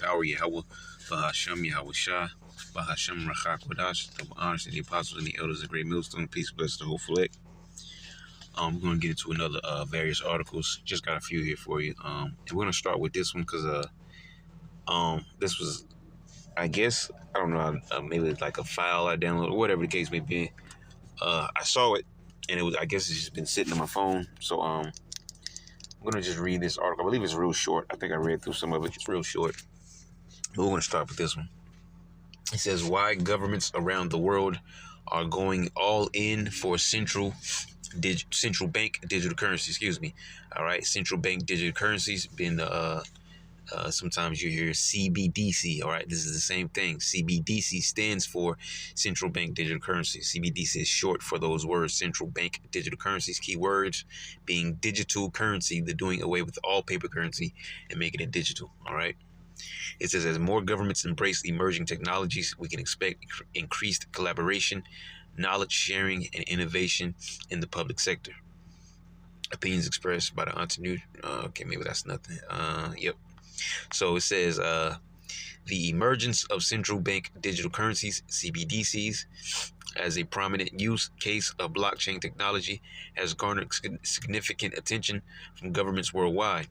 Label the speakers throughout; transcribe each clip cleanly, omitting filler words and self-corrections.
Speaker 1: Yahweh Yahweh, Bahasham Yahweh Shah, Bahasham Rachak Wadash, double honors to the apostles and the elders of Great Millstone, peace, bless the whole select. We're going to get into another various articles. Just got a few here for you. And we're going to start with this one because this was, I guess, I don't know, maybe it's like a file I downloaded, or whatever the case may be. I saw it, and I guess it's just been sitting on my phone. So I'm going to just read this article. I believe it's real short. I think I read through some of it. It's real short. But we're going to start with this one. It says, why governments around the world are going all in for central bank digital currency. All right, central bank digital currencies been sometimes you hear CBDC. All right, this is the same thing. CBDC stands for central bank digital currency. CBDC is short for those words, central bank digital currencies. Keywords being digital currency, the doing away with all paper currency and making it digital. All right. It says, as more governments embrace emerging technologies, we can expect increased collaboration, knowledge sharing, and innovation in the public sector. Opinions expressed by the entrepreneur. Okay, maybe that's nothing. Yep. So it says, the emergence of central bank digital currencies, CBDCs, as a prominent use case of blockchain technology has garnered significant attention from governments worldwide.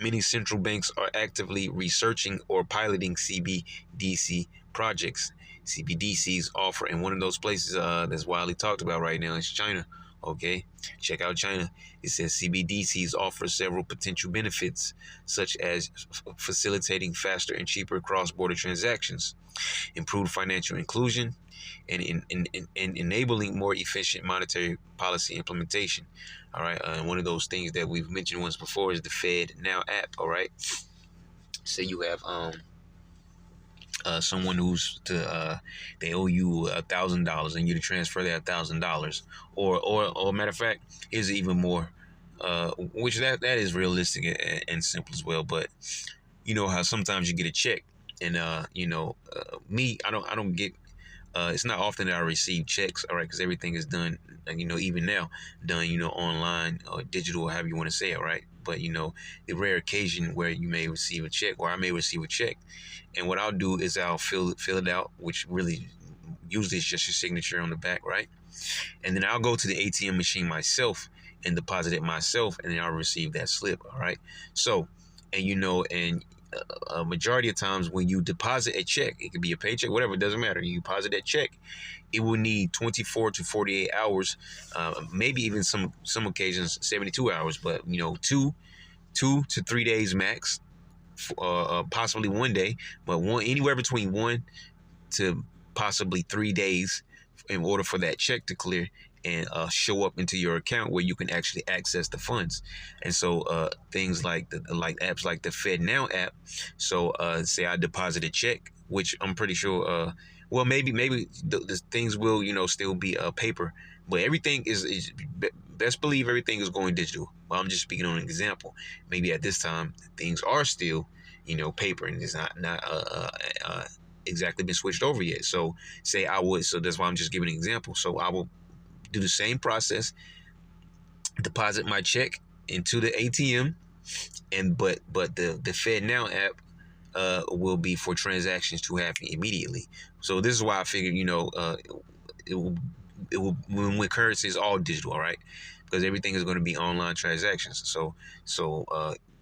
Speaker 1: Many central banks are actively researching or piloting CBDC projects. CBDCs offer, and one of those places that's widely talked about right now is China. Okay, check out China. It says CBDCs offer several potential benefits, such as facilitating faster and cheaper cross-border transactions, improved financial inclusion, and enabling more efficient monetary policy implementation. All right, and one of those things that we've mentioned once before is the FedNow app. All right, say you have someone who's they owe you $1,000 and you to transfer that $1,000, or matter of fact, here's even more, which that is realistic and simple as well. But you know how sometimes you get a check, and me, I don't get. It's not often that I receive checks, all right, because everything is done, even now, done, online or digital, however you want to say it, right? But, the rare occasion where you may receive a check, or I may receive a check, and what I'll do is I'll fill it out, which really usually is just your signature on the back, right? And then I'll go to the ATM machine myself and deposit it myself, and then I'll receive that slip, all right? So, and a majority of times when you deposit a check, it could be a paycheck, whatever, it doesn't matter. You deposit that check, it will need 24 to 48 hours, maybe even some occasions 72 hours, but 2 to 3 days max, possibly 1 day, but anywhere between 1 to possibly 3 days in order for that check to clear and show up into your account where you can actually access the funds. And so things like apps like the FedNow app. So say I deposit a check, which I'm pretty sure, well, maybe the things will, still be paper, but everything is best believe everything is going digital. Well, I'm just speaking on an example. Maybe at this time things are still, paper, and it's not exactly been switched over yet. So say I would, so that's why I'm just giving an example. So I will do the same process, deposit my check into the ATM, but the FedNow app will be for transactions to happen immediately. So this is why I figured, it will when currency is all digital, all right, because everything is going to be online transactions. So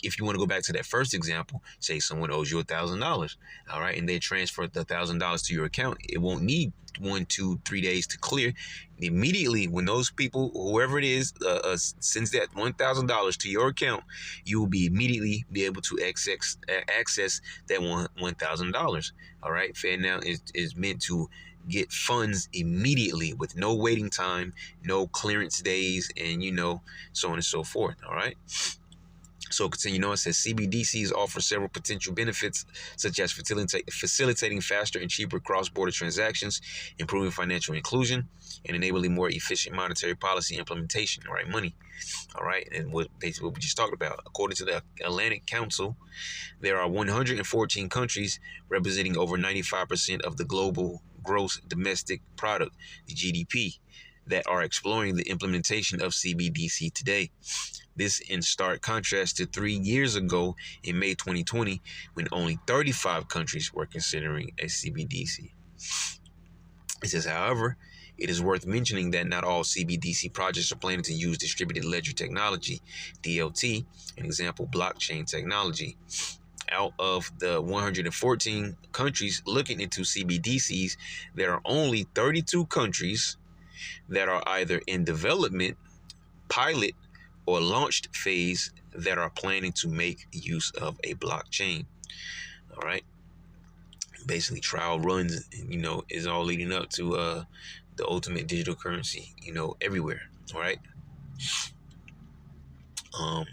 Speaker 1: if you want to go back to that first example, say someone owes you $1,000, all right, and they transfer the $1,000 to your account, it won't need 1, 2, 3 days to clear. Immediately, when those people, whoever it is, sends that $1,000 to your account, you will immediately be able to access that $1,000. All right, FedNow is meant to get funds immediately with no waiting time, no clearance days, and so on and so forth. All right. So continue on, it says CBDCs offer several potential benefits, such as facilitating faster and cheaper cross-border transactions, improving financial inclusion, and enabling more efficient monetary policy implementation, all right, money. All right, and basically what we just talked about. According to the Atlantic Council, there are 114 countries representing over 95% of the global gross domestic product, the GDP. that are exploring the implementation of CBDC today. This in stark contrast to 3 years ago in May 2020, when only 35 countries were considering a CBDC. It says, however, it is worth mentioning that not all CBDC projects are planning to use distributed ledger technology, DLT, an example, blockchain technology. Out of the 114 countries looking into CBDCs, there are only 32 countries that are either in development, pilot, or launched phase that are planning to make use of a blockchain. All right. Basically, trial runs, is all leading up to the ultimate digital currency, everywhere. All right.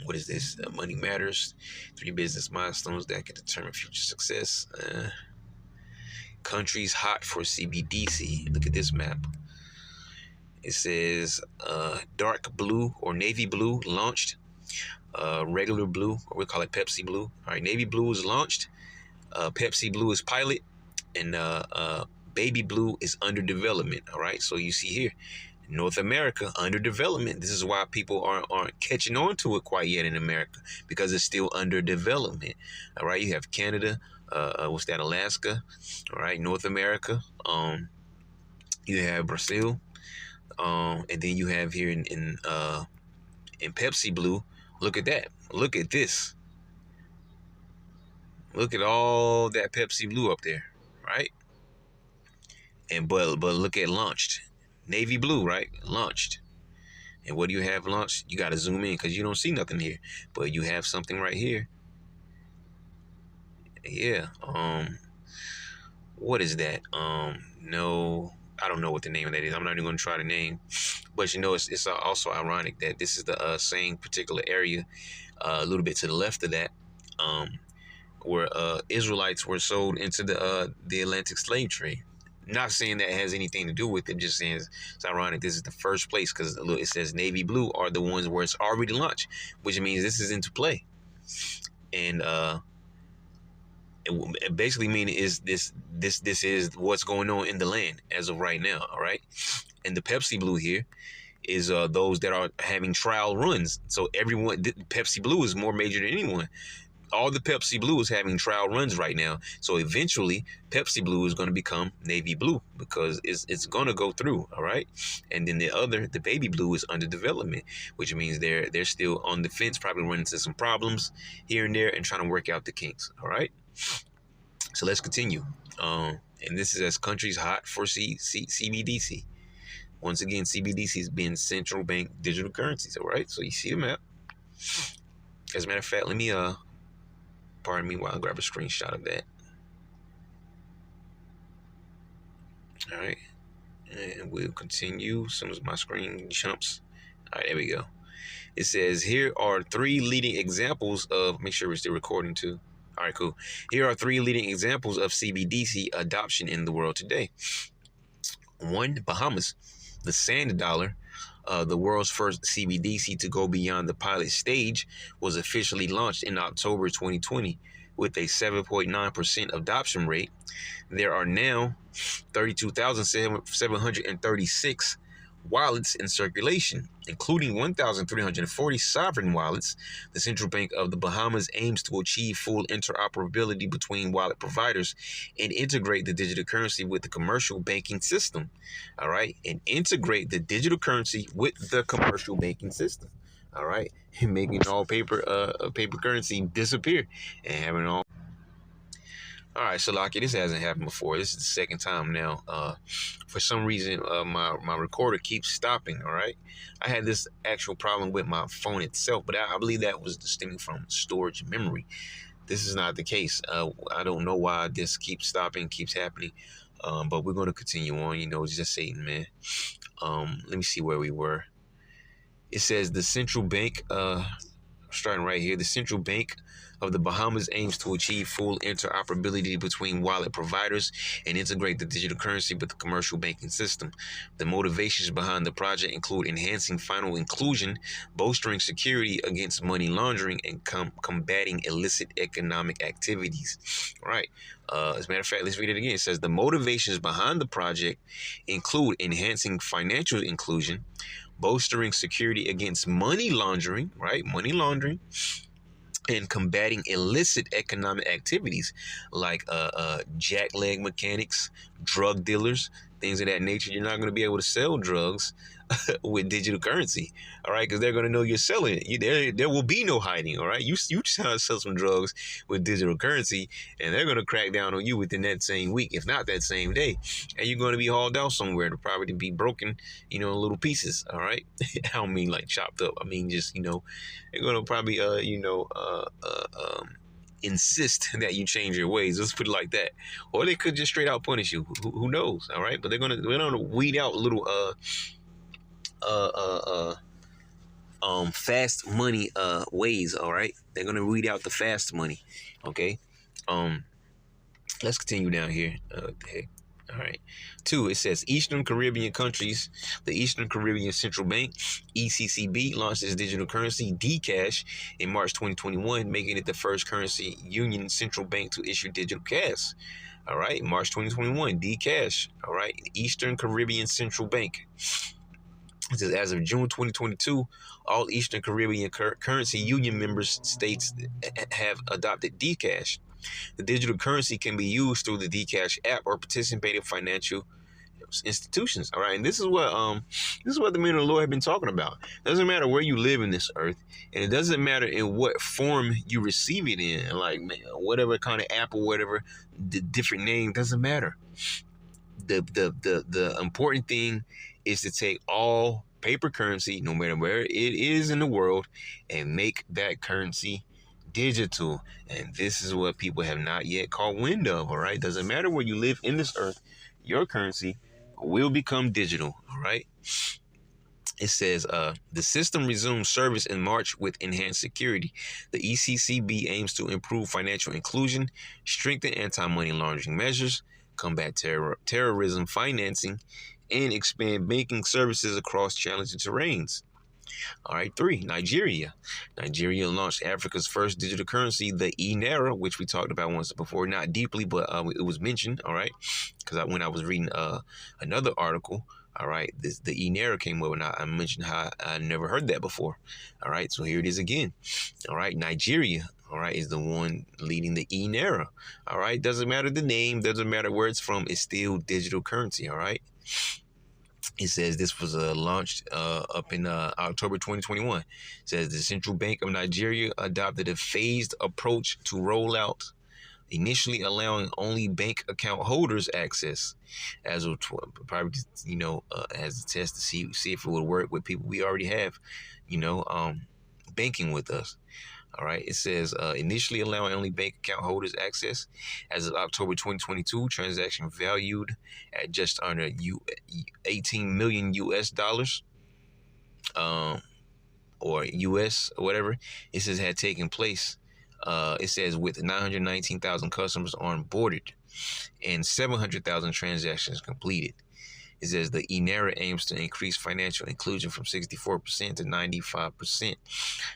Speaker 1: What is this? Money Matters. 3 business milestones that can determine future success. Countries hot for CBDC. Look at this map. It says dark blue or navy blue launched. Regular blue, or we call it Pepsi blue. All right, navy blue is launched. Pepsi blue is pilot, and baby blue is under development. All right, so you see here, North America under development. This is why people aren't catching on to it quite yet in America, because it's still under development. All right, you have Canada, what's that, Alaska. All right, North America. You have Brazil, and then you have here in Pepsi blue. Look at that. Look at this. Look at all that Pepsi blue up there, right? And but look at launched. Navy blue, right? Launched. And what do you have launched? You got to zoom in because you don't see nothing here. But you have something right here. Yeah. What is that? No, I don't know what the name of that is. I'm not even going to try to name. But it's also ironic that this is the same particular area, a little bit to the left of that, where Israelites were sold into the Atlantic slave trade. Not saying that has anything to do with it, just saying it's ironic. This is the first place because it says navy blue are the ones where it's already launched, which means this is into play. And it basically meaning is this is what's going on in the land as of right now. All right. And the Pepsi blue here is those that are having trial runs. So everyone, Pepsi blue is more major than anyone. All the Pepsi blue is having trial runs right now. So eventually Pepsi blue is going to become navy blue because it's going to go through. All right. And then the baby blue is under development, which means they're still on the fence, probably running into some problems here and there and trying to work out the kinks. All right. So let's continue. And this is as countries hot for CBDC. Once again, CBDC is being central bank digital currencies. All right. So you see the map. As a matter of fact, let me pardon me while I grab a screenshot of that. All right. And we'll continue as soon as my screen jumps. All right, there we go. It says, here are 3 leading examples of, make sure we're still recording too. All right, cool. Here are 3 leading examples of CBDC adoption in the world today. 1, Bahamas. The sand dollar, the world's first CBDC to go beyond the pilot stage, was officially launched in October 2020 with a 7.9% adoption rate. There are now 32,736 wallets in circulation, including 1,340 sovereign wallets. The Central Bank of the Bahamas aims to achieve full interoperability between wallet providers and integrate the digital currency with the commercial banking system. All right. And integrate the digital currency with the commercial banking system. All right. And making all paper currency disappear and having all. All right, so Lucky, this hasn't happened before. This is the second time now. For some reason, my recorder keeps stopping. All right, I had this actual problem with my phone itself, but I believe that was stemming from storage memory. This is not the case. I don't know why this keeps stopping, keeps happening. But we're going to continue on. It's just Satan, man. Let me see where we were. It says the central bank starting right here. The Central Bank of the Bahamas aims to achieve full interoperability between wallet providers and integrate the digital currency with the commercial banking system. The motivations behind the project include enhancing financial inclusion, bolstering security against money laundering, and combating illicit economic activities. All right. As a matter of fact, let's read it again. It says the motivations behind the project include enhancing financial inclusion, bolstering security against money laundering, right? Money laundering, and combating illicit economic activities like jackleg mechanics, drug dealers, things of that nature. You're not going to be able to sell drugs with digital currency, all right? Because they're going to know you're selling it. There will be no hiding, all right? You try to sell some drugs with digital currency, and they're going to crack down on you within that same week, if not that same day. And you're going to be hauled out somewhere to probably be broken, in little pieces, all right? I don't mean like chopped up. I mean just, they're going to probably, insist that you change your ways. Let's put it like that. Or they could just straight out punish you. Who knows? All right. But they're gonna weed out little fast money ways. All right. They're gonna weed out the fast money. Okay. Let's continue down here. What the heck? All right. 2, it says Eastern Caribbean countries, the Eastern Caribbean Central Bank, ECCB, launched its digital currency, Dcash, in March 2021, making it the first currency union central bank to issue digital cash. All right. March 2021, Dcash. All right. Eastern Caribbean Central Bank. It says, as of June 2022, all Eastern Caribbean currency union member states have adopted Dcash. The digital currency can be used through the Dcash app or participating financial institutions. All right, and this is what the men of the Lord have been talking about. It doesn't matter where you live in this earth, and it doesn't matter in what form you receive it in, like whatever kind of app or whatever, the different name doesn't matter. The important thing is to take all paper currency, no matter where it is in the world, and make that currency digital. And this is what people have not yet caught wind of. All right, doesn't matter where you live in this earth, your currency will become digital. All right. It says the system resumed service in March with enhanced security. The ECCB aims to improve financial inclusion, strengthen anti-money laundering measures, combat terrorism financing, and expand banking services across challenging terrains. All right, 3, Nigeria. Nigeria launched Africa's first digital currency, the e-Naira, which we talked about once before, not deeply, but it was mentioned, all right? Because when I was reading another article, all right, the e-Naira came up, and I mentioned how I never heard that before. All right, so here it is again. All right, Nigeria, all right, is the one leading the e-Naira. All right, doesn't matter the name, doesn't matter where it's from, it's still digital currency, all right? It says this was launched up in October 2021. It says the Central Bank of Nigeria adopted a phased approach to roll out, initially allowing only bank account holders access, as of probably as a test to see if it would work with people we already have, banking with us. All right. It says initially allowing only bank account holders access. As of October 2022, transaction valued at just under 18 million US dollars, or US or whatever. It says had taken place. It says with 919,000 customers onboarded and 700,000 transactions completed. It says the e-Naira aims to increase financial inclusion from 64% to 95%,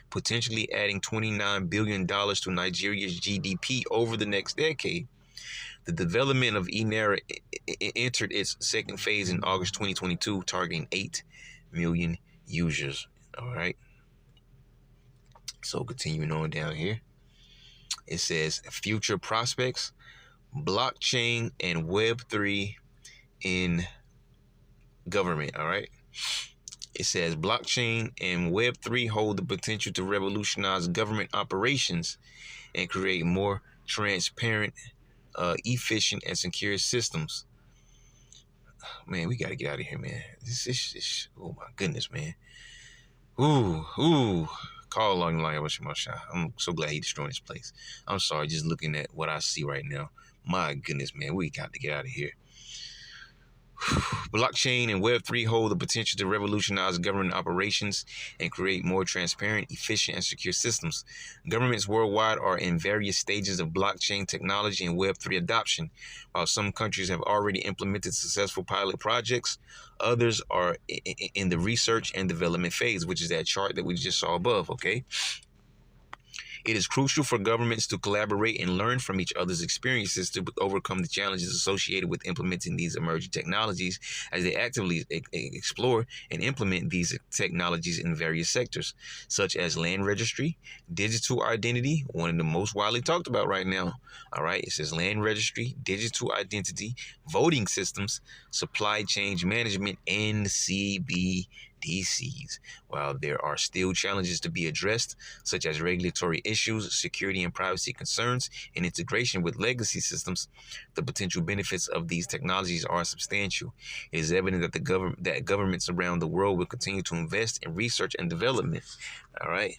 Speaker 1: potentially adding $29 billion to Nigeria's GDP over the next decade. The development of e-Naira entered its second phase in August 2022, targeting 8 million users. All right. So continuing on down here, it says future prospects, blockchain and Web3 in government. All right. It says blockchain and Web3 hold the potential to revolutionize government operations and create more transparent, efficient, and secure systems. Man, we got to get out of here, man. This oh my goodness, man. Ooh. Call along the line. I'm so glad he destroyed this place. I'm sorry, just looking at what I see right now. My goodness, man, we got to get out of here. Blockchain and Web3 hold the potential to revolutionize government operations and create more transparent, efficient, and secure systems. Governments worldwide are in various stages of blockchain technology and Web3 adoption. While some countries have already implemented successful pilot projects, others are in the research and development phase, which is that chart that we just saw above, okay? It is crucial for governments to collaborate and learn from each other's experiences to overcome the challenges associated with implementing these emerging technologies as they actively explore and implement these technologies in various sectors, such as land registry, digital identity, one of the most widely talked about right now. All right, it says land registry, digital identity, voting systems, supply chain management, and CBDCs. While there are still challenges to be addressed, such as regulatory issues, security and privacy concerns, and integration with legacy systems, the potential benefits of these technologies are substantial. It is evident that governments around the world will continue to invest in research and development. All right,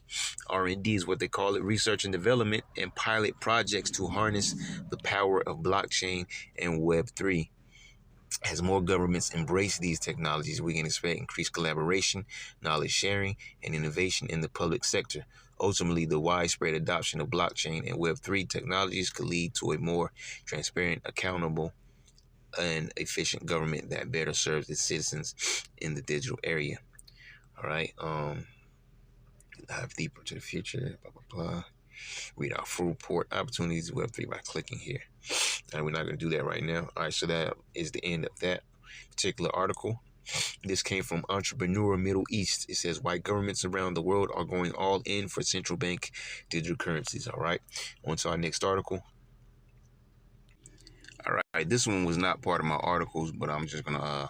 Speaker 1: R&D is what they call it, research and development, and pilot projects to harness the power of blockchain and Web3. As more governments embrace these technologies, we can expect increased collaboration, knowledge sharing, and innovation in the public sector. Ultimately, the widespread adoption of blockchain and Web3 technologies could lead to a more transparent, accountable, and efficient government that better serves its citizens in the digital area. All right. Dive deeper to the future. Blah blah blah. Read our full report opportunities Web3 by clicking here. And we're not going to do that right now. All right, so that is the end of that particular article. This came from Entrepreneur Middle East. It says white governments around the world are going all in for central bank digital currencies. All right, on to our next article. All right, this one was not part of my articles, but I'm just gonna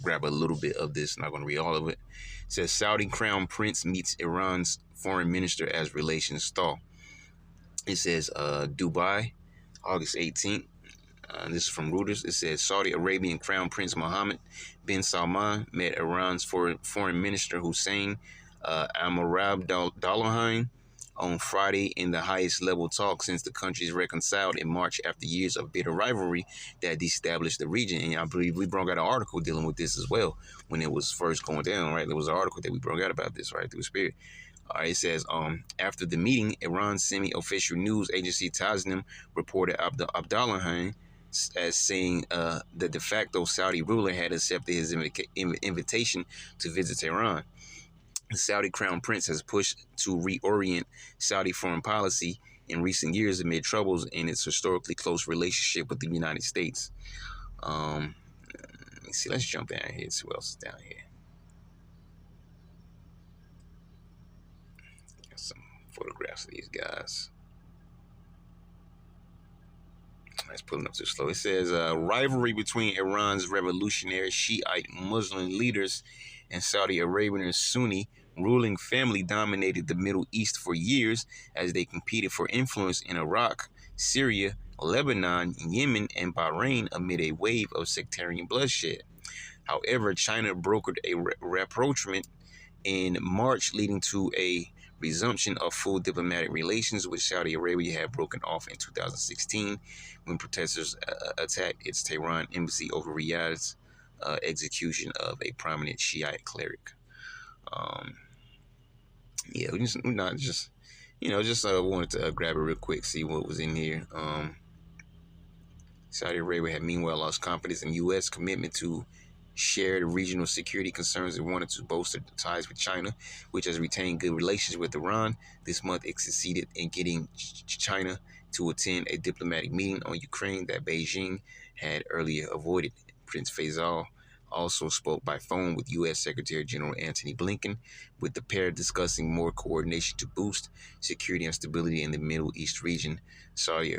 Speaker 1: grab a little bit of this. Not gonna read all of it. It says Saudi Crown Prince meets Iran's foreign minister as relations stall. It says Dubai, August 18th. This is from Reuters. It says Saudi Arabian Crown Prince Mohammed bin Salman met Iran's foreign minister Hussein Amirabdollahian on Friday in the highest level talk since the countries reconciled in March after years of bitter rivalry that established the region. And I believe we brought out an article dealing with this as well when it was first going down, right? There was an article that we brought out about this, right, through Spirit. It says, after the meeting, Iran's semi-official news agency Tasnim reported Abdullahian as saying the de facto Saudi ruler had accepted his invitation to visit Iran. The Saudi Crown Prince has pushed to reorient Saudi foreign policy in recent years amid troubles in its historically close relationship with the United States. Let me see. Let's jump down here. See what else is down here. Got some photographs of these guys. It's pulling up too slow. It says rivalry between Iran's revolutionary Shiite Muslim leaders and Saudi Arabian Sunni ruling family dominated the Middle East for years as they competed for influence in Iraq, Syria, Lebanon, Yemen, and Bahrain amid a wave of sectarian bloodshed. However, China brokered a rapprochement in March, leading to a resumption of full diplomatic relations, which Saudi Arabia had broken off in 2016 when protesters attacked its Tehran embassy over Riyadh's execution of a prominent Shiite cleric. Yeah, we wanted to grab it real quick, see what was in here. Saudi Arabia had meanwhile lost confidence in U.S. commitment to shared regional security concerns and wanted to bolster ties with China, which has retained good relations with Iran. This month, it succeeded in getting China to attend a diplomatic meeting on Ukraine that Beijing had earlier avoided. Prince Faisal also spoke by phone with U.S. Secretary General Antony Blinken, with the pair discussing more coordination to boost security and stability in the Middle East region, Saudi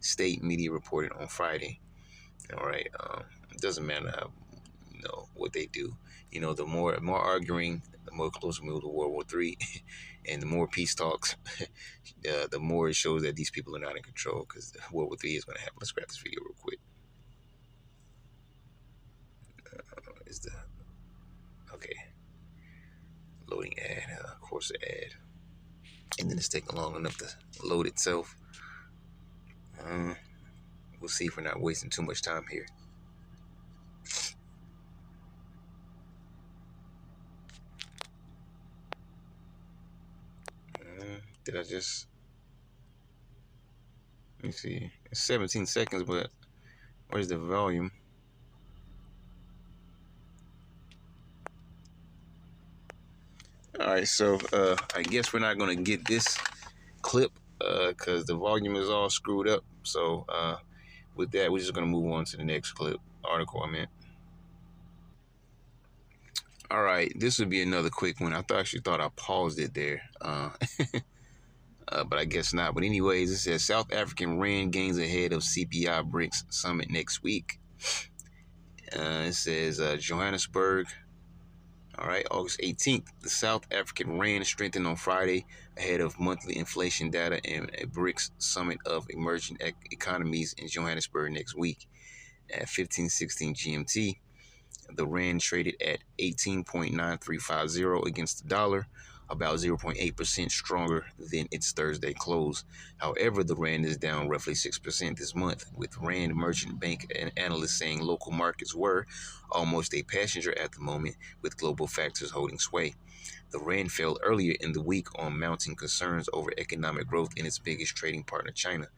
Speaker 1: state media reported on Friday. All right, it doesn't matter how, what they do. The more arguing, the more closer we move to World War III, and the more peace talks, the more it shows that these people are not in control, because World War III is going to happen. Let's grab this video real quick. Okay, loading ad, of course, the ad, and then it's taking long enough to load itself. We'll see if we're not wasting too much time here.
Speaker 2: Did I just... Let me see. It's 17 seconds, but where's the volume? All right, so I guess we're not gonna get this clip because the volume is all screwed up. So with that, we're just gonna move on to the next article. All right, this would be another quick one. I actually thought I paused it there, but I guess not. But anyways, it says South African rand gains ahead of CPI BRICS summit next week. It says Johannesburg. All right, August 18th, the South African rand strengthened on Friday ahead of monthly inflation data and a BRICS summit of emerging economies in Johannesburg next week. At 15:16 GMT, the rand traded at 18.9350 against the dollar, about 0.8% stronger than its Thursday close. However, the rand is down roughly 6% this month, with Rand Merchant Bank and analysts saying local markets were almost a passenger at the moment, with global factors holding sway. The rand fell earlier in the week on mounting concerns over economic growth in its biggest trading partner, China.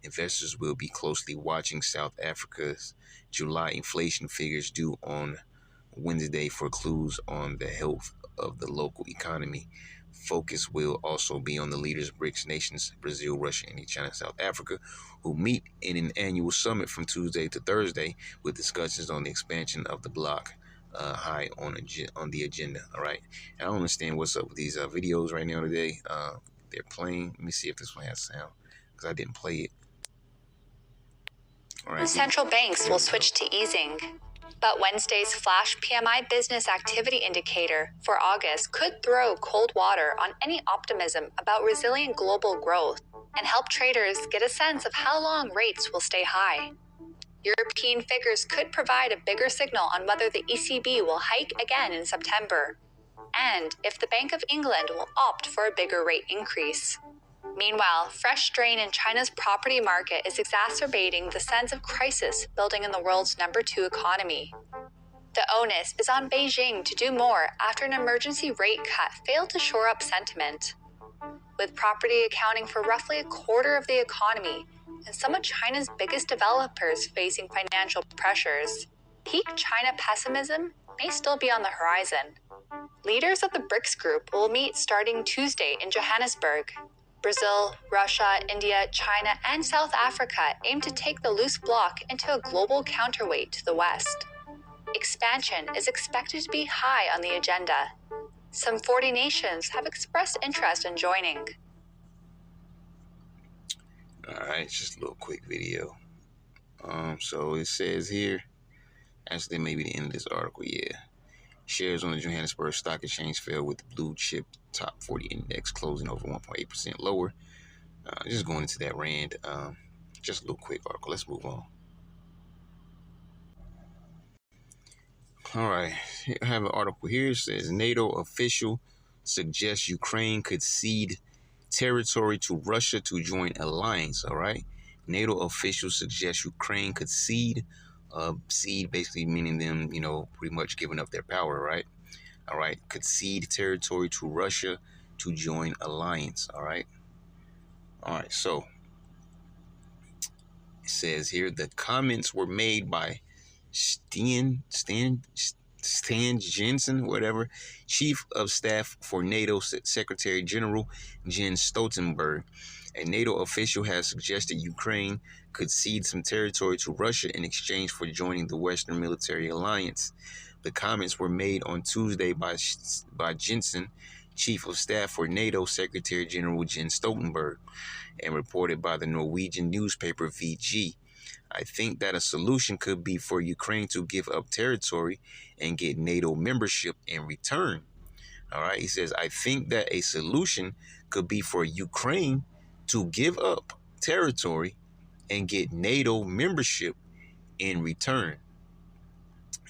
Speaker 2: Investors will be closely watching South Africa's July inflation figures due on Wednesday for clues on the health of the local economy. Focus will also be on the leaders of BRICS nations, Brazil, Russia, India, China, and South Africa, who meet in an annual summit from Tuesday to Thursday with discussions on the expansion of the bloc high on the agenda. All right. I don't understand what's up with these videos right now today. They're playing. Let me see if this one has sound because I didn't play it.
Speaker 3: All right. Central banks will switch to easing. But Wednesday's flash PMI business activity indicator for August could throw cold water on any optimism about resilient global growth and help traders get a sense of how long rates will stay high. European figures could provide a bigger signal on whether the ECB will hike again in September, and if the Bank of England will opt for a bigger rate increase. Meanwhile, fresh strain in China's property market is exacerbating the sense of crisis building in the world's number 2 economy. The onus is on Beijing to do more after an emergency rate cut failed to shore up sentiment. With property accounting for roughly a quarter of the economy and some of China's biggest developers facing financial pressures, peak China pessimism may still be on the horizon. Leaders of the BRICS group will meet starting Tuesday in Johannesburg. Brazil, Russia, India, China, and South Africa aim to take the loose bloc into a global counterweight to the West. Expansion is expected to be high on the agenda. Some 40 nations have expressed interest in joining.
Speaker 2: All right, just a little quick video. So it says here, actually maybe the end of this article, yeah. Shares on the Johannesburg Stock Exchange fell with the blue chip top 40 index closing over 1.8% lower. Just going into that rand. Just a little quick article. Let's move on. All right, I have an article here. It says NATO official suggests Ukraine could cede territory to Russia to join alliance. All right, NATO officials suggest Ukraine could cede basically meaning them, pretty much giving up their power, right? All right, could cede territory to Russia to join alliance. All right, so it says here the comments were made by Stan Jensen, whatever, Chief of Staff for NATO Secretary General Jens Stoltenberg. A NATO official has suggested Ukraine could cede some territory to Russia in exchange for joining the Western Military Alliance. The comments were made on Tuesday by Jensen, Chief of Staff for NATO Secretary General Jens Stoltenberg, and reported by the Norwegian newspaper VG. I think that a solution could be for Ukraine to give up territory and get NATO membership in return. All right, he says, I think that a solution could be for Ukraine to give up territory and get NATO membership in return.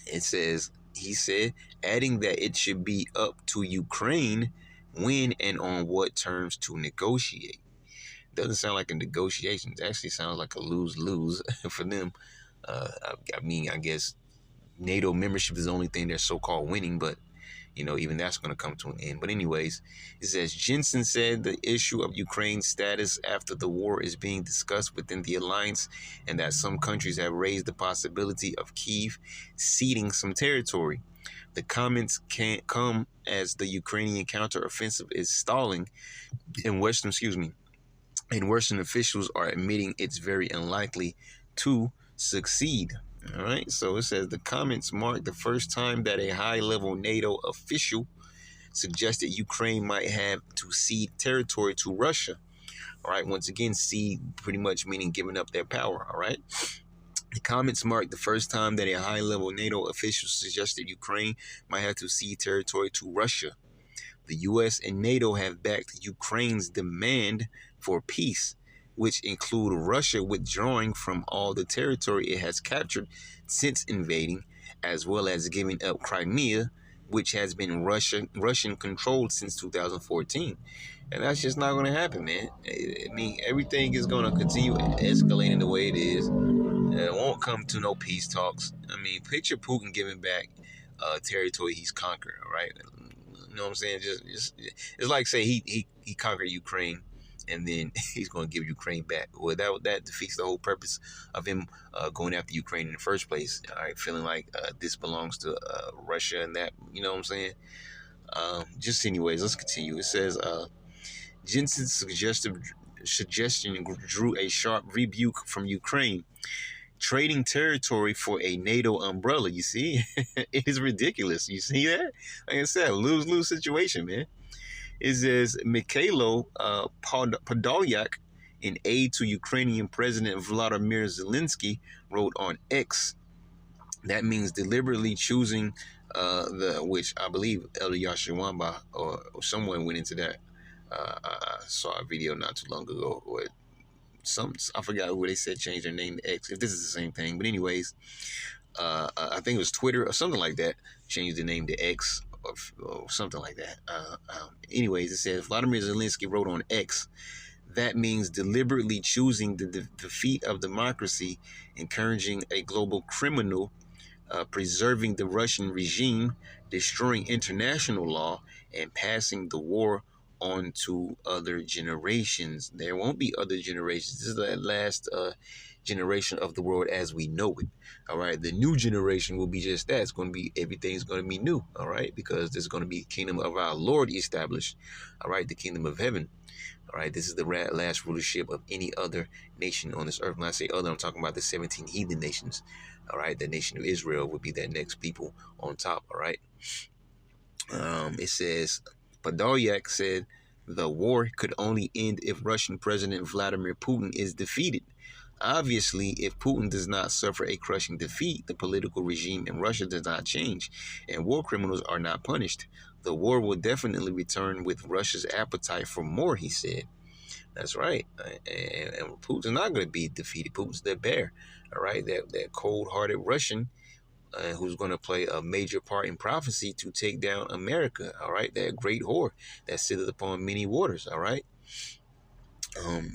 Speaker 2: It says, he said, adding that it should be up to Ukraine when and on what terms to negotiate. Doesn't sound like a negotiation. It actually sounds like a lose-lose for them. I guess NATO membership is the only thing they're so-called winning, but, even that's going to come to an end. But anyways, it says Jensen said the issue of Ukraine's status after the war is being discussed within the alliance, and that some countries have raised the possibility of Kyiv ceding some territory. The comments can't come as the Ukrainian counteroffensive is stalling, and Western officials are admitting it's very unlikely to succeed. All right, so it says the comments mark the first time that a high-level NATO official suggested Ukraine might have to cede territory to Russia. All right, once again, cede pretty much meaning giving up their power. All right. The comments mark the first time that a high-level NATO official suggested Ukraine might have to cede territory to Russia. The U.S. and NATO have backed Ukraine's demand for peace, which include Russia withdrawing from all the territory it has captured since invading, as well as giving up Crimea, which has been Russian-controlled since 2014. And that's just not going to happen, man. I mean, everything is going to continue escalating the way it is. It won't come to no peace talks. I mean, picture Putin giving back territory he's conquered, all right? You know what I'm saying? Just it's like, say, he conquered Ukraine, and then he's going to give Ukraine back. Well, that defeats the whole purpose of him going after Ukraine in the first place. All right, feeling like this belongs to Russia and that. You know what I'm saying? Just anyways, let's continue. It says Jensen's suggestion drew a sharp rebuke from Ukraine. Trading territory for a NATO umbrella, you see? It is ridiculous. You see that? Like I said, lose-lose situation, man. It says Mikhailo Podolyak, an aide to Ukrainian President Vladimir Zelensky, wrote on X. That means deliberately choosing which I believe Eliyahu Shawamba or someone went into that. I saw a video not too long ago where I forgot where they said change their name to X, if this is the same thing. But anyways, I think it was Twitter or something like that, changed the name to X or something like that. Anyways, it says Vladimir Zelensky wrote on X, that means deliberately choosing the defeat of democracy, encouraging a global criminal, preserving the Russian regime, destroying international law, and passing the war on to other generations. There won't be other generations. This is the last generation of the world as we know it. All right. The new generation will be just that. It's going to be, everything's going to be new. All right. Because there's going to be the kingdom of our Lord established. All right. The kingdom of heaven. All right. This is the last rulership of any other nation on this earth. When I say other, I'm talking about the 17 heathen nations. All right. The nation of Israel would be that next people on top. All right. It says, Podolyak said the war could only end if Russian President Vladimir Putin is defeated. Obviously, if Putin does not suffer a crushing defeat, the political regime in Russia does not change, and war criminals are not punished. The war will definitely return with Russia's appetite for more, he said. That's right. And Putin's not going to be defeated. Putin's the bear, all right? That cold-hearted Russian who's going to play a major part in prophecy to take down America, all right? That great whore that sitteth upon many waters, all right?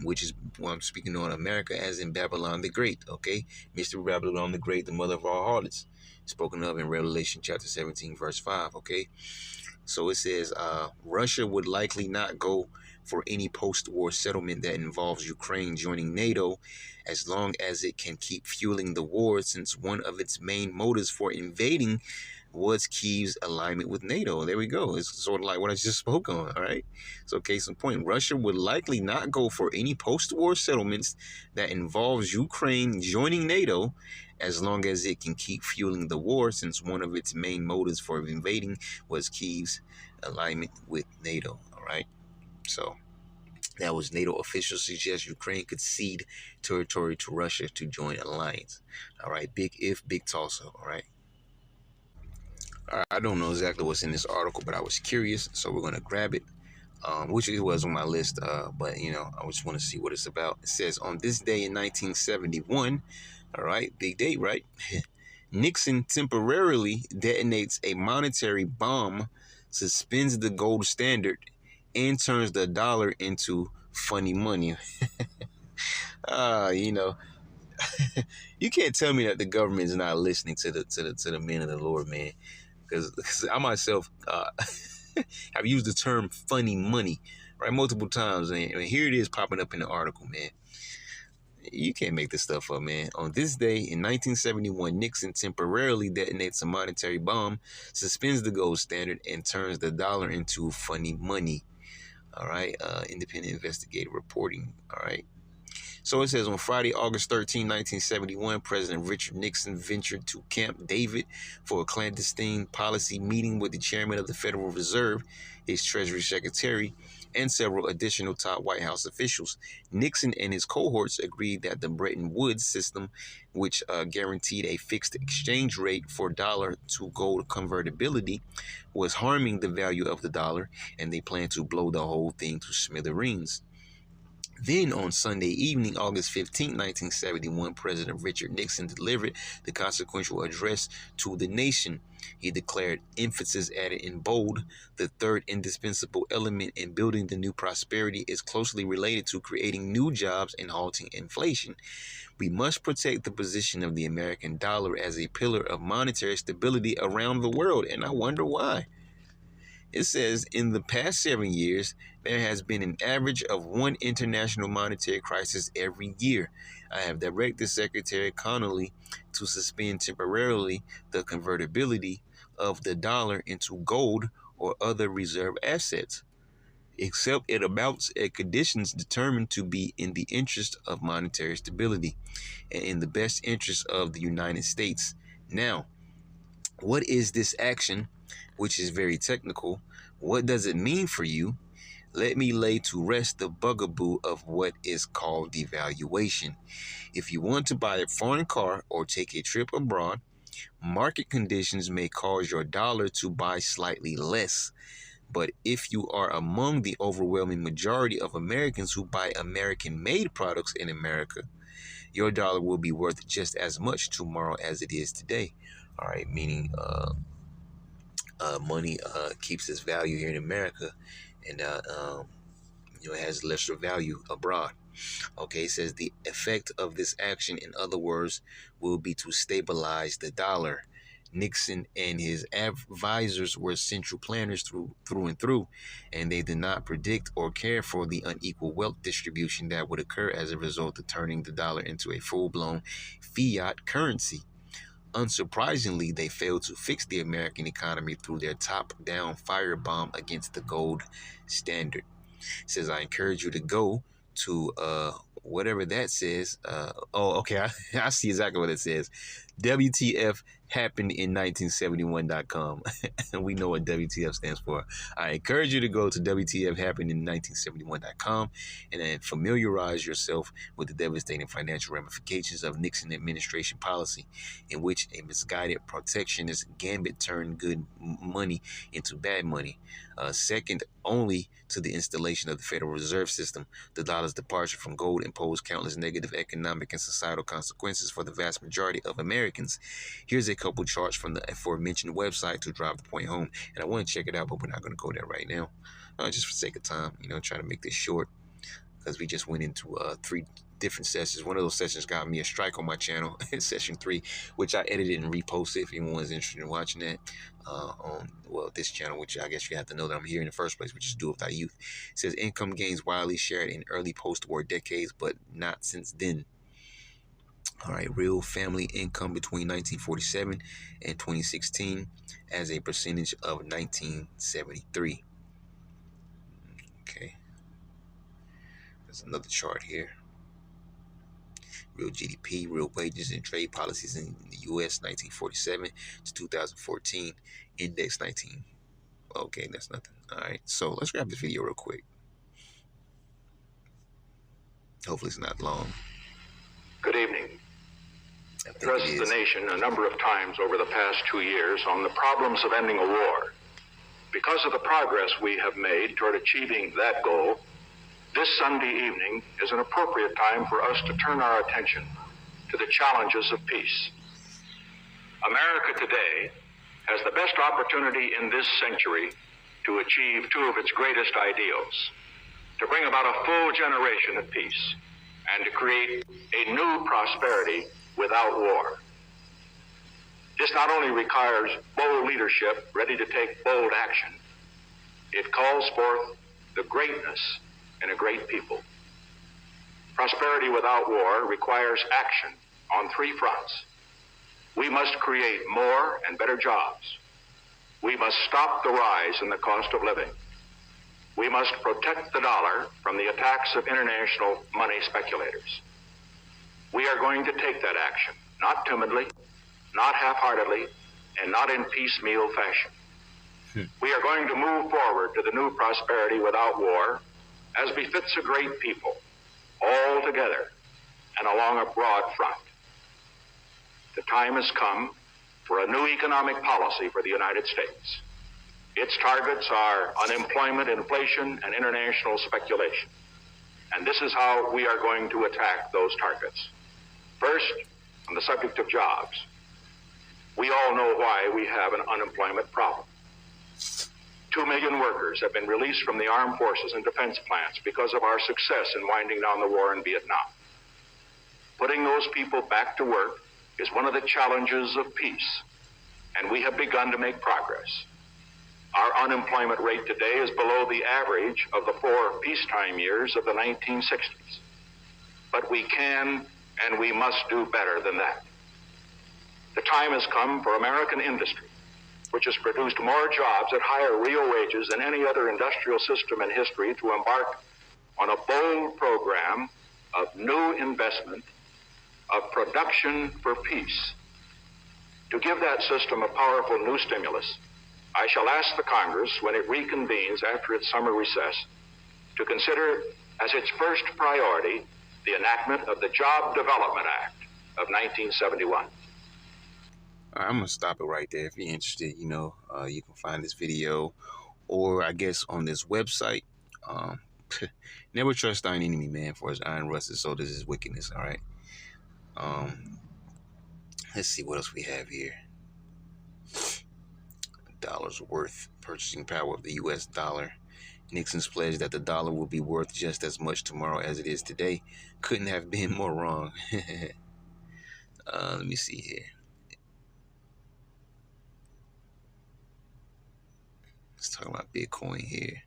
Speaker 2: Which is what I'm speaking on, America as in Babylon the Great, okay? Mr. Babylon the Great, the mother of all harlots, spoken of in Revelation chapter 17, verse 5, okay? So it says Russia would likely not go for any post-war settlement that involves Ukraine joining NATO as long as it can keep fueling the war, since one of its main motives for invading was Kyiv's alignment with NATO. There we go. It's sort of like what I just spoke on, all right? So case in point, Russia would likely not go for any post-war settlements that involves Ukraine joining NATO as long as it can keep fueling the war, since one of its main motives for invading was Kyiv's alignment with NATO, all right? So that was NATO officials suggest Ukraine could cede territory to Russia to join alliance. All right, big if, big toss up, all right? I don't know exactly what's in this article, but I was curious, so we're going to grab it, which it was on my list, but, I just want to see what it's about. It says, on this day in 1971, all right, big date, right? Nixon temporarily detonates a monetary bomb, suspends the gold standard, and turns the dollar into funny money. You can't tell me that the government is not listening to the men of the Lord, man. because I myself have used the term funny money, right, multiple times, and here it is popping up in the article, man. You can't make this stuff up, man. On this day in 1971, Nixon temporarily detonates a monetary bomb, suspends the gold standard, and turns the dollar into funny money. All right. Independent investigative reporting. All right. So it says on Friday, August 13, 1971, President Richard Nixon ventured to Camp David for a clandestine policy meeting with the chairman of the Federal Reserve, his Treasury Secretary, and several additional top White House officials. Nixon and his cohorts agreed that the Bretton Woods system, which guaranteed a fixed exchange rate for dollar to gold convertibility, was harming the value of the dollar, and they planned to blow the whole thing to smithereens. Then on Sunday evening, August 15, 1971, President Richard Nixon delivered the consequential address to the nation. He declared, emphasis added in bold, the third indispensable element in building the new prosperity is closely related to creating new jobs and halting inflation. We must protect the position of the American dollar as a pillar of monetary stability around the world. And I wonder why. It says, in the past 7 years, there has been an average of one international monetary crisis every year. I have directed Secretary Connolly to suspend temporarily the convertibility of the dollar into gold or other reserve assets, except it amounts at conditions determined to be in the interest of monetary stability and in the best interest of the United States. Now, what is this action, which is very technical? What does it mean for you? Let me lay to rest the bugaboo of what is called devaluation. If you want to buy a foreign car or take a trip abroad, market conditions may cause your dollar to buy slightly less. But if you are among the overwhelming majority of Americans who buy American-made products in America, your dollar will be worth just as much tomorrow as it is today. All right, meaning money keeps its value here in America, and it has lesser value abroad. Okay, it says the effect of this action, in other words, will be to stabilize the dollar. Nixon and his advisors were central planners through and through, and they did not predict or care for the unequal wealth distribution that would occur as a result of turning the dollar into a full-blown fiat currency. Unsurprisingly, they failed to fix the American economy through their top-down firebomb against the gold standard. It says, I encourage you to go to whatever that says. I see exactly what it says. WTF happened in 1971.com. And we know what WTF stands for. I encourage you to go to WTF happened in 1971.com and then familiarize yourself with the devastating financial ramifications of Nixon administration policy, in which a misguided protectionist gambit turned good money into bad money. Second only to the installation of the Federal Reserve System, the dollar's departure from gold imposed countless negative economic and societal consequences for the vast majority of Americans. Here's a couple charts from the aforementioned website to drive the point home, and I want to check it out, but we're not going to go there right now, just for sake of time. Try to make this short because we just went into 3 different sessions. One of those sessions got me a strike on my channel, session 3, which I edited and reposted if anyone's interested in watching that on this channel, which I guess you have to know that I'm here in the first place, which is Do Without Youth. It says income gains widely shared in early post-war decades, but not since then. All right, real family income between 1947 and 2016 as a percentage of 1973. Okay. There's another chart here. Real GDP, real wages, and trade policies in the U.S. 1947 to 2014. Index 19. Okay, that's nothing. All right, so let's grab this video real quick. Hopefully it's not long.
Speaker 4: Good evening. Addressed the nation a number of times over the past 2 years on the problems of ending a war. Because of the progress we have made toward achieving that goal, this Sunday evening is an appropriate time for us to turn our attention to the challenges of peace. America today has the best opportunity in this century to achieve 2 of its greatest ideals, to bring about a full generation of peace, and to create a new prosperity without war. This not only requires bold leadership ready to take bold action, it calls forth the greatness in a great people. Prosperity without war requires action on three fronts. We must create more and better jobs. We must stop the rise in the cost of living. We must protect the dollar from the attacks of international money speculators. We are going to take that action, not timidly, not half-heartedly, and not in piecemeal fashion. We are going to move forward to the new prosperity without war, as befits a great people, all together and along a broad front. The time has come for a new economic policy for the United States. Its targets are unemployment, inflation, and international speculation. And this is how we are going to attack those targets. First, on the subject of jobs. We all know why we have an unemployment problem. 2 million workers have been released from the armed forces and defense plants because of our success in winding down the war in Vietnam. Putting those people back to work is one of the challenges of peace, and we have begun to make progress. Our unemployment rate today is below the average of the 4 peacetime years of the 1960s. But we can and we must do better than that. The time has come for American industry, which has produced more jobs at higher real wages than any other industrial system in history, to embark on a bold program of new investment, of production for peace. To give that system a powerful new stimulus, I shall ask the Congress, when it reconvenes after its summer recess, to consider as its first priority the enactment of the Job Development Act of 1971.
Speaker 2: I'm going to stop it right there. If you're interested, you can find this video, or I guess on this website. Never trust thine enemy, man, for his iron rusted, so does his wickedness, all right? Let's see what else we have here. Dollar's worth, purchasing power of the U.S. dollar. Nixon's pledge that the dollar will be worth just as much tomorrow as it is today couldn't have been more wrong. Let me see here. Let's talk about Bitcoin here.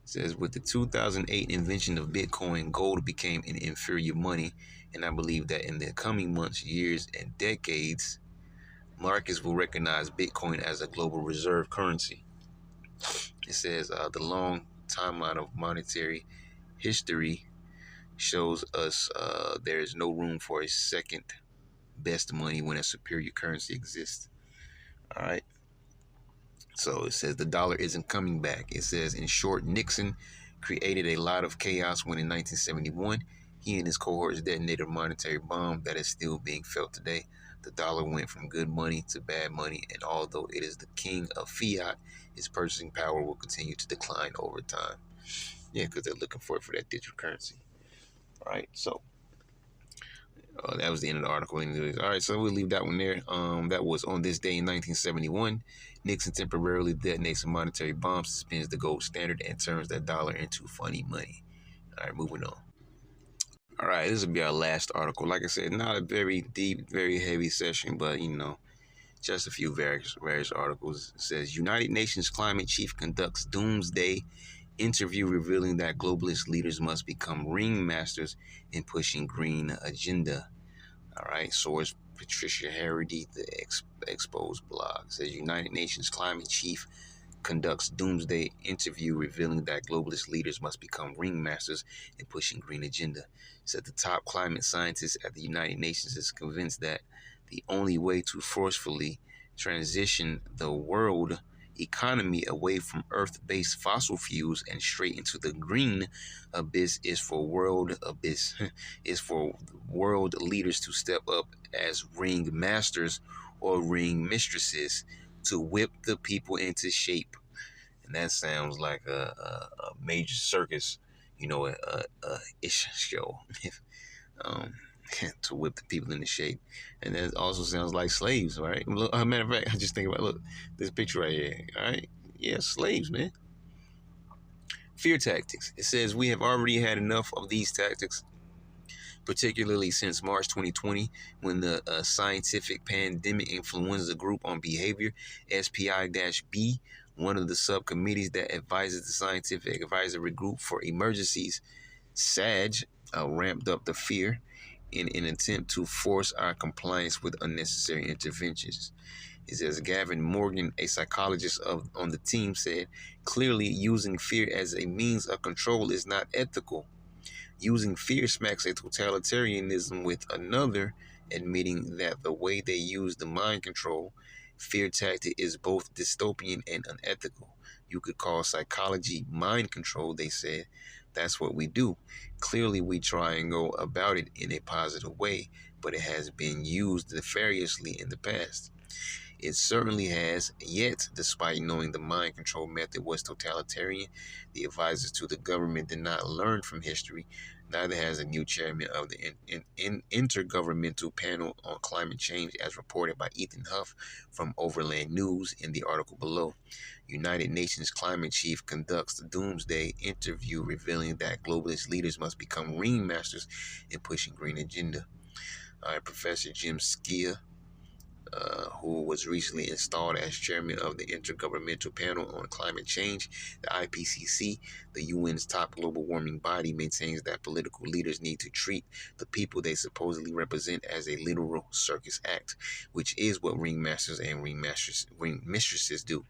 Speaker 2: It says, with the 2008 invention of Bitcoin, gold became an inferior money, and I believe that in the coming months, years, and decades, markets will recognize Bitcoin as a global reserve currency. It says the long timeline of monetary history shows us there is no room for a second best money when a superior currency exists. All right. So it says the dollar isn't coming back. It says, in short, Nixon created a lot of chaos when in 1971, he and his cohorts detonated a monetary bomb that is still being felt today. The dollar went from good money to bad money, and although it is the king of fiat, its purchasing power will continue to decline over time. Yeah, because they're looking for it for that digital currency. All right, so that was the end of the article. Anyways. All right, so we'll leave that one there. That was on this day in 1971. Nixon temporarily detonates a monetary bomb, suspends the gold standard, and turns that dollar into funny money. All right, moving on. All right, this will be our last article. Like I said, not a very deep, very heavy session, but, just a few various articles. It says, United Nations climate chief conducts doomsday interview revealing that globalist leaders must become ringmasters in pushing green agenda. All right, source Patricia Harity, the Exposed blog. It says, United Nations climate chief conducts doomsday interview revealing that globalist leaders must become ringmasters in pushing green agenda. Said the top climate scientist at the United Nations is convinced that the only way to forcefully transition the world economy away from earth-based fossil fuels and straight into the green abyss is for world leaders to step up as ring masters or ring mistresses to whip the people into shape. And that sounds like a major circus, ish show. To whip the people into shape. And that also sounds like slaves, right? Look, matter of fact, I just think about, this picture right here, all right? Yeah, slaves, man. Fear tactics. It says, we have already had enough of these tactics. particularly since March 2020, when the Scientific Pandemic Influenza Group on Behavior, SPI-B, one of the subcommittees that advises the Scientific Advisory Group for Emergencies, SAGE, ramped up the fear in an attempt to force our compliance with unnecessary interventions. It says Gavin Morgan, a psychologist on the team, said, clearly using fear as a means of control is not ethical. Using fear smacks of totalitarianism, with another admitting that the way they use the mind control fear tactic is both dystopian and unethical. You could call psychology mind control, they said. That's what we do. Clearly, we try and go about it in a positive way, but it has been used nefariously in the past. It certainly has, yet, despite knowing the mind control method was totalitarian, the advisors to the government did not learn from history. Neither has a new chairman of the Intergovernmental Panel on Climate Change, as reported by Ethan Huff from Overland News in the article below. United Nations climate chief conducts the doomsday interview, revealing that globalist leaders must become ringmasters in pushing green agenda. All right, Professor Jim Skia, who was recently installed as chairman of the Intergovernmental Panel on Climate Change, the IPCC, the UN's top global warming body, maintains that political leaders need to treat the people they supposedly represent as a literal circus act, which is what ringmasters and ringmistresses do.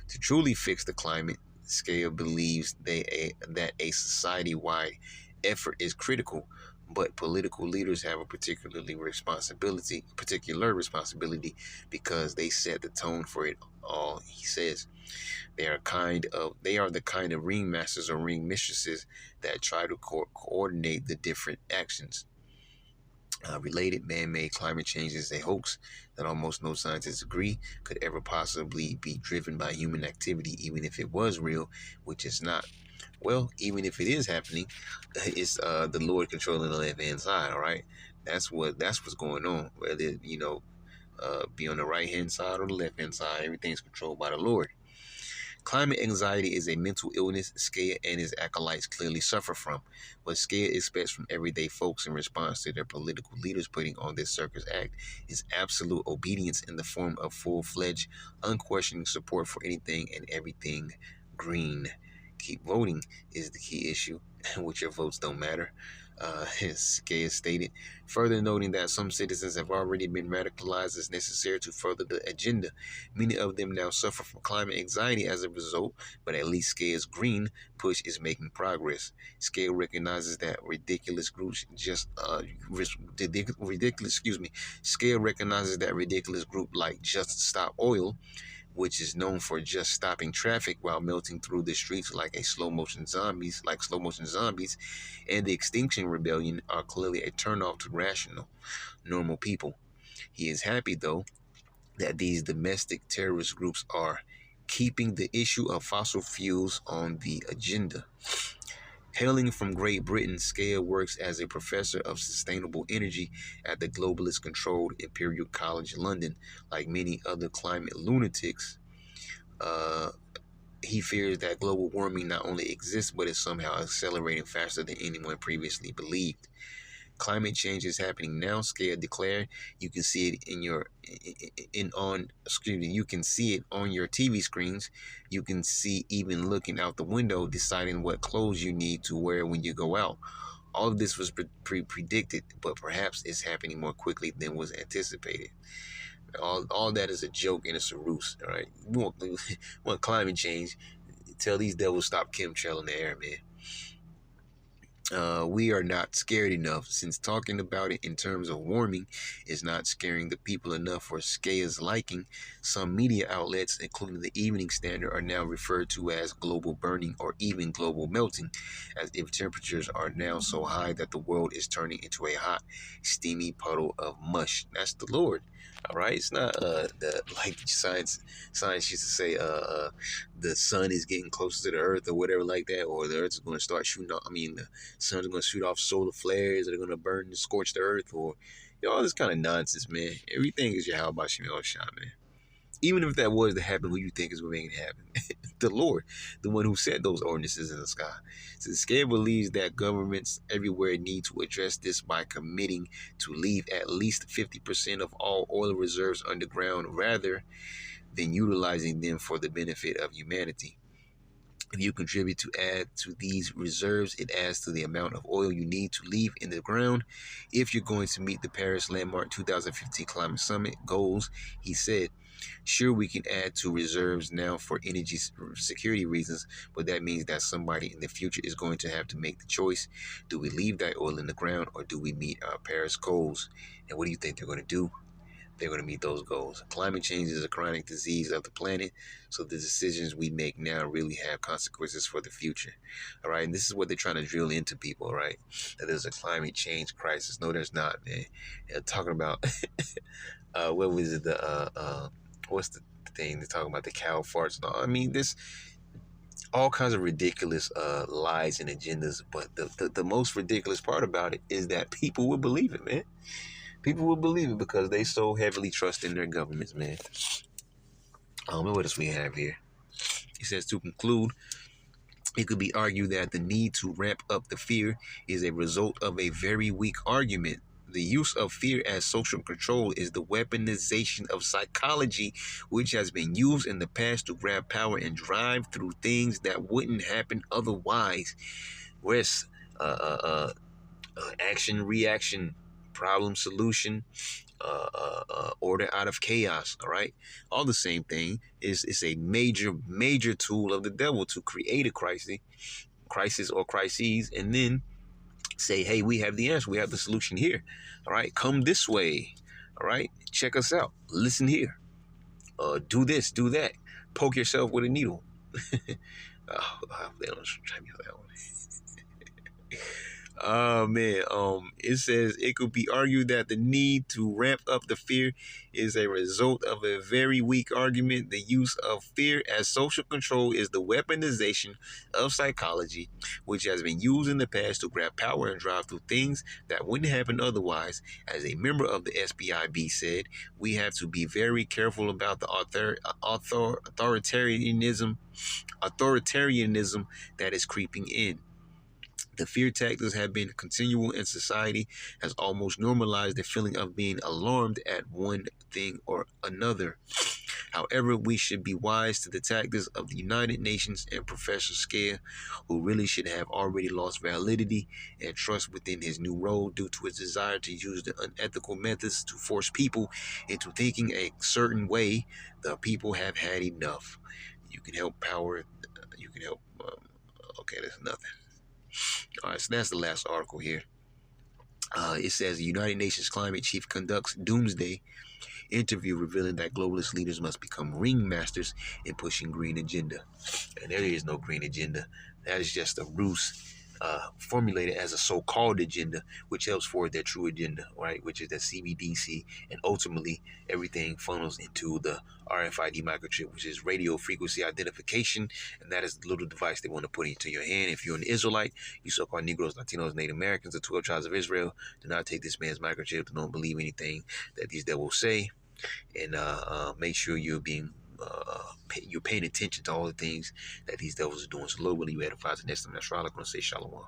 Speaker 2: To truly fix the climate, Skia believes that a society-wide effort is critical, but political leaders have a particular responsibility because they set the tone for it all. He says they are the kind of ringmasters or ringmistresses that try to coordinate the different actions. Related, man-made climate change is a hoax that almost no scientists agree could ever possibly be driven by human activity, even if it was real, which is not. Well, even if it is happening, it's the Lord controlling the left-hand side. All right, that's what's going on. Whether be on the right-hand side or the left-hand side, everything's controlled by the Lord. Climate anxiety is a mental illness Skia and his acolytes clearly suffer from. What Skia expects from everyday folks in response to their political leaders putting on this circus act is absolute obedience in the form of full-fledged, unquestioning support for anything and everything green. Keep voting is the key issue, which your votes don't matter, as Skia stated, further noting that some citizens have already been radicalized as necessary to further the agenda. Many of them now suffer from climate anxiety as a result, but at least Skia's green push is making progress. Skia recognizes that ridiculous groups Skia recognizes that ridiculous group like Just Stop Oil, which is known for just stopping traffic while melting through the streets like slow motion zombies, and the Extinction Rebellion are clearly a turnoff to rational, normal people. He is happy, though, that these domestic terrorist groups are keeping the issue of fossil fuels on the agenda. Hailing from Great Britain, Skia works as a professor of sustainable energy at the globalist-controlled Imperial College London. Like many other climate lunatics, he fears that global warming not only exists, but is somehow accelerating faster than anyone previously believed. Climate change is happening now, Skia declared. You can see it you can see it on your TV screens. You can see even looking out the window, deciding what clothes you need to wear when you go out. All of this was predicted, but perhaps it's happening more quickly than was anticipated. All that is a joke and it's a ruse, all right? You want climate change, tell these devils stop chemtrail in the air, man. We are not scared enough, since talking about it in terms of warming is not scaring the people enough for Skia's liking. Some media outlets, including the Evening Standard, are now referred to as global burning or even global melting, as if temperatures are now so high that the world is turning into a hot, steamy puddle of mush. That's the Lord. All right, it's not like science used to say the sun is getting closer to the earth or whatever like that, or the earth is going to start shooting off. The sun's going to shoot off solar flares that are going to burn and scorch the earth, or all this kind of nonsense, man. Everything is Yahweh Bashim El Shah, man. Even if that was to happen, who you think is going to make it happen? the Lord, the one who set those ordinances in the sky. So Scare believes that governments everywhere need to address this by committing to leave at least 50% of all oil reserves underground rather than utilizing them for the benefit of humanity. If you contribute to add to these reserves, it adds to the amount of oil you need to leave in the ground. If you're going to meet the Paris Landmark 2015 Climate Summit goals, he said, sure, we can add to reserves now for energy security reasons, but that means that somebody in the future is going to have to make the choice. Do we leave that oil in the ground or do we meet our Paris goals? And what do you think they're going to do? They're going to meet those goals. Climate change is a chronic disease of the planet, so the decisions we make now really have consequences for the future. All right, and this is what they're trying to drill into people, right? That there's a climate change crisis. No, there's not, man. They're talking about, what was it, what's the thing? They're talking about the cow farts. No, I mean, this, all kinds of ridiculous lies and agendas, but the most ridiculous part about it is that people will believe it, man. People will believe it because they so heavily trust in their governments, man. What else we have here? He says, to conclude, it could be argued that the need to ramp up the fear is a result of a very weak argument. The use of fear as social control is the weaponization of psychology, which has been used in the past to grab power and drive through things that wouldn't happen otherwise. Whereas action, reaction, problem, solution, order out of chaos, all right? All the same thing. It's a major tool of the devil to create a crisis or crises, and then say, hey, we have the answer. We have the solution here. All right, come this way. All right, check us out. Listen here. Do this, do that. Poke yourself with a needle. They don't try me with that one. Oh man, it says it could be argued that the need to ramp up the fear is a result of a very weak argument. The use of fear as social control is the weaponization of psychology, which has been used in the past to grab power and drive through things that wouldn't happen otherwise. As a member of the SBIB said, we have to be very careful about the authoritarianism that is creeping in. The fear tactics have been continual, and society has almost normalized the feeling of being alarmed at one thing or another. However, we should be wise to the tactics of the United Nations and Professor Scare, who really should have already lost validity and trust within his new role due to his desire to use the unethical methods to force people into thinking a certain way. The people have had enough. You can help power. You can help. Okay, that's nothing. All right, so that's the last article here. It says the United Nations climate chief conducts doomsday interview revealing that globalist leaders must become ringmasters in pushing green agenda. And there is no green agenda. That is just a ruse formulated as a so-called agenda, which helps forward their true agenda, right? Which is that CBDC, and ultimately everything funnels into the RFID microchip, which is radio frequency identification, and that is the little device they want to put into your hand. If you're an Israelite, you so-called Negroes, Latinos, Native Americans, the 12 tribes of Israel, do not take this man's microchip. Don't believe anything that these devils say, and make sure you're paying attention to all the things that these devils are doing. So Lord willing, you edify the next time. That's right. I'm going to say shalom.